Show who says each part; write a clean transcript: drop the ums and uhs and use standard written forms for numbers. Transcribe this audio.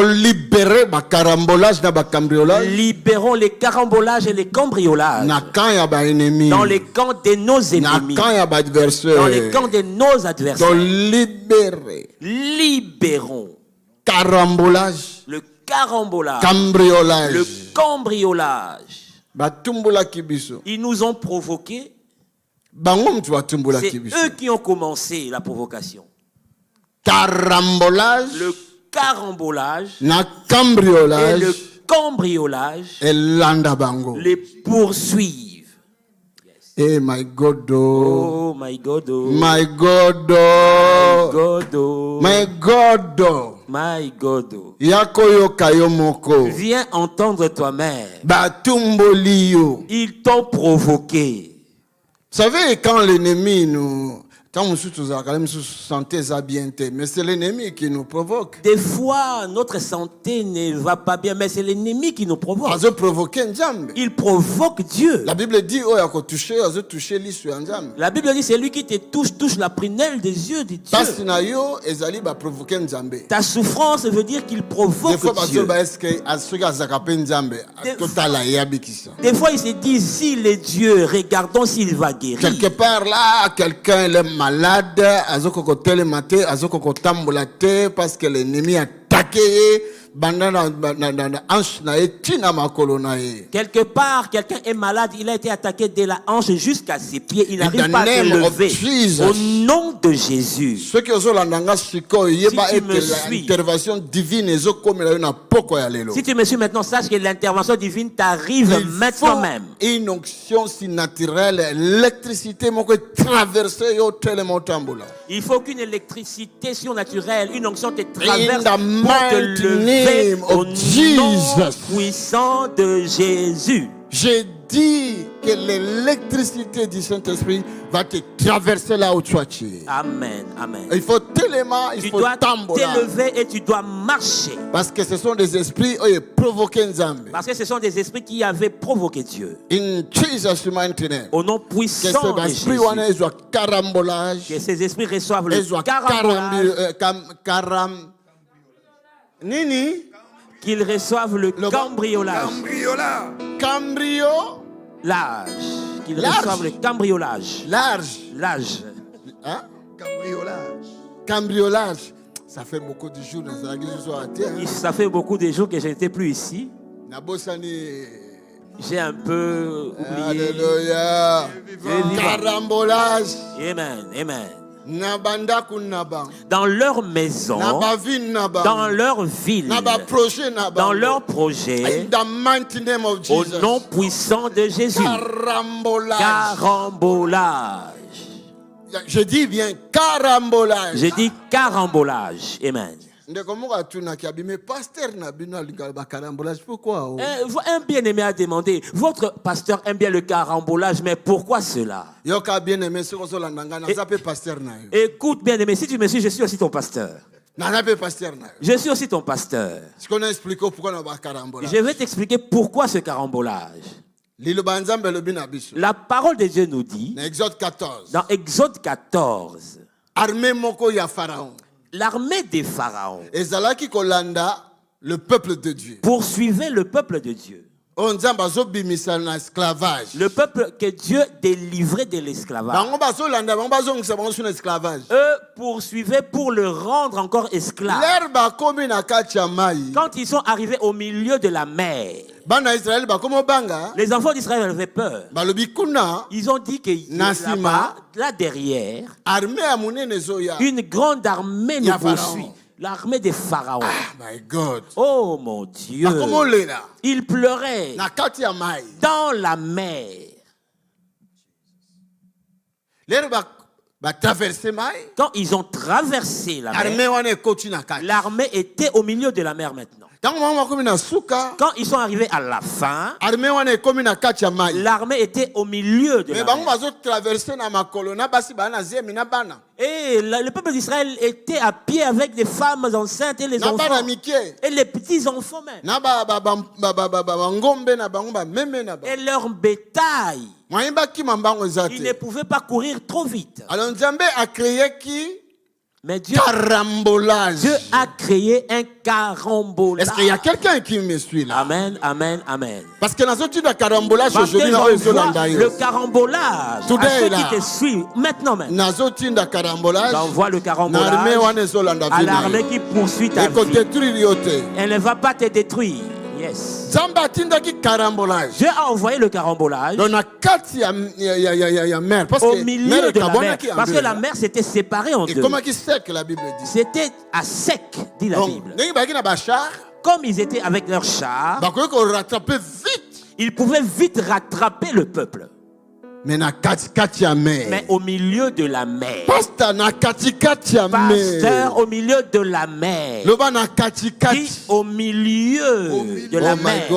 Speaker 1: libérer les carambolages et les cambriolages.
Speaker 2: Libérons les carambolages et les cambriolages. Dans les camps de nos ennemis. Dans les camps de nos adversaires. Libérons.
Speaker 1: Carambolage.
Speaker 2: Le carambolage.
Speaker 1: Cambriolage.
Speaker 2: Le cambriolage. Ils nous ont provoqués. C'est eux qui ont commencé la provocation.
Speaker 1: Carambolage.
Speaker 2: Le carambolage.
Speaker 1: Na cambriolage.
Speaker 2: Et le cambriolage. Les poursuivent.
Speaker 1: Eh my God.
Speaker 2: Oh my God.
Speaker 1: My God. My God.
Speaker 2: My God.
Speaker 1: Yakoyo kayomoko.
Speaker 2: Viens entendre toi-même.
Speaker 1: Ils
Speaker 2: t'ont provoqué.
Speaker 1: Vous savez, quand l'ennemi nous... Quand nous santé bien, mais c'est l'ennemi qui nous provoque.
Speaker 2: Des fois, notre santé ne va pas bien, mais c'est l'ennemi qui nous provoque. Il provoque Dieu.
Speaker 1: La Bible dit,
Speaker 2: la Bible dit, c'est lui qui te touche la prunelle des yeux de Dieu. Ta souffrance veut dire qu'il provoque Dieu. Des fois, il se dit, s'il est Dieu, regardons s'il va guérir.
Speaker 1: Quelque part là, quelqu'un est malade, parce que l'ennemi a attaqué.
Speaker 2: Quelque part, quelqu'un est malade, il a été attaqué de la hanche jusqu'à ses pieds. Il n'arrive pas à se lever. Au nom de Jésus. Si tu me suis maintenant, sache que l'intervention divine t'arrive maintenant même.
Speaker 1: Une onction si naturelle, l'électricité m'a traversé au télémotamboula.
Speaker 2: Il faut qu'une électricité surnaturelle, une onction te traverse pour te lever au nom puissant de Jésus.
Speaker 1: J'ai dit que l'électricité du Saint-Esprit va te traverser là où tu es.
Speaker 2: Amen, amen.
Speaker 1: Il faut tellement, il faut
Speaker 2: t'élever et tu dois marcher.
Speaker 1: Parce que ce sont des esprits qui provoquent Nzambe.
Speaker 2: Parce que ce sont des esprits qui avaient provoqué Dieu.
Speaker 1: In Jesus' mighty name.
Speaker 2: Au nom puissant de Jésus. Que ces esprits reçoivent le carambolage.
Speaker 1: Nini?
Speaker 2: Qu'ils reçoivent le cambriolage. Cambriolage. Qu'ils reçoivent le cambriolage. L'âge.
Speaker 1: Hein? Cambriolage. Ça fait beaucoup de jours.
Speaker 2: Ça fait beaucoup de jours que je n'étais plus ici. J'ai un peu oublié.
Speaker 1: Alléluia. Carambolage.
Speaker 2: Amen. Amen. Dans leur maison, dans leur ville, dans leur projet, au nom puissant de Jésus. Carambolage.
Speaker 1: Je dis bien carambolage.
Speaker 2: Je dis carambolage. Amen.
Speaker 1: Pourquoi?
Speaker 2: Un bien-aimé a demandé, votre pasteur aime bien le carambolage, mais pourquoi cela? Écoute, bien-aimé, si tu me suis, je suis aussi ton pasteur. Je suis aussi ton pasteur. Je vais t'expliquer pourquoi ce carambolage. La parole de Dieu nous dit, dans Exode 14, l'armée des pharaons
Speaker 1: le peuple de Dieu
Speaker 2: poursuivait le peuple de Dieu. Le peuple que Dieu délivrait de l'esclavage. Eux poursuivaient pour le rendre encore esclave. Quand ils sont arrivés au milieu de la mer, les enfants d'Israël avaient peur. Ils ont dit que là derrière, une grande armée nous poursuit. L'armée des pharaons.
Speaker 1: Ah, my God.
Speaker 2: Oh mon Dieu. Ils pleuraient dans la mer. Quand ils ont traversé la mer, l'armée était au milieu de la mer maintenant. Quand ils sont arrivés à la fin, l'armée était au milieu de la mer. Et le peuple d'Israël était à pied avec des femmes enceintes et les enfants. Et les petits enfants même. Et leur bétail. Ils ne pouvaient pas courir trop vite.
Speaker 1: Alors Nzambe a créé qui?
Speaker 2: Mais Dieu
Speaker 1: carambolage.
Speaker 2: Dieu a créé un carambolage.
Speaker 1: Est-ce qu'il y a quelqu'un qui me suit là?
Speaker 2: Amen, amen, amen.
Speaker 1: Parce que dans ce type de carambolage,
Speaker 2: Parce que le carambolage.
Speaker 1: Today,
Speaker 2: à ceux qui te suivent maintenant même.
Speaker 1: J'envoie
Speaker 2: le carambolage à l'armée qui poursuit ta vie. Elle ne va pas te détruire. Yes. Dieu a envoyé le carambolage au milieu de la mer. Parce que la mer s'était séparée en deux. C'était à sec, dit la Bible. Comme ils étaient avec leurs chars, ils pouvaient vite rattraper le peuple. Mais au milieu de la mer. Pasteur, au milieu de la mer. Qui au milieu de la mer.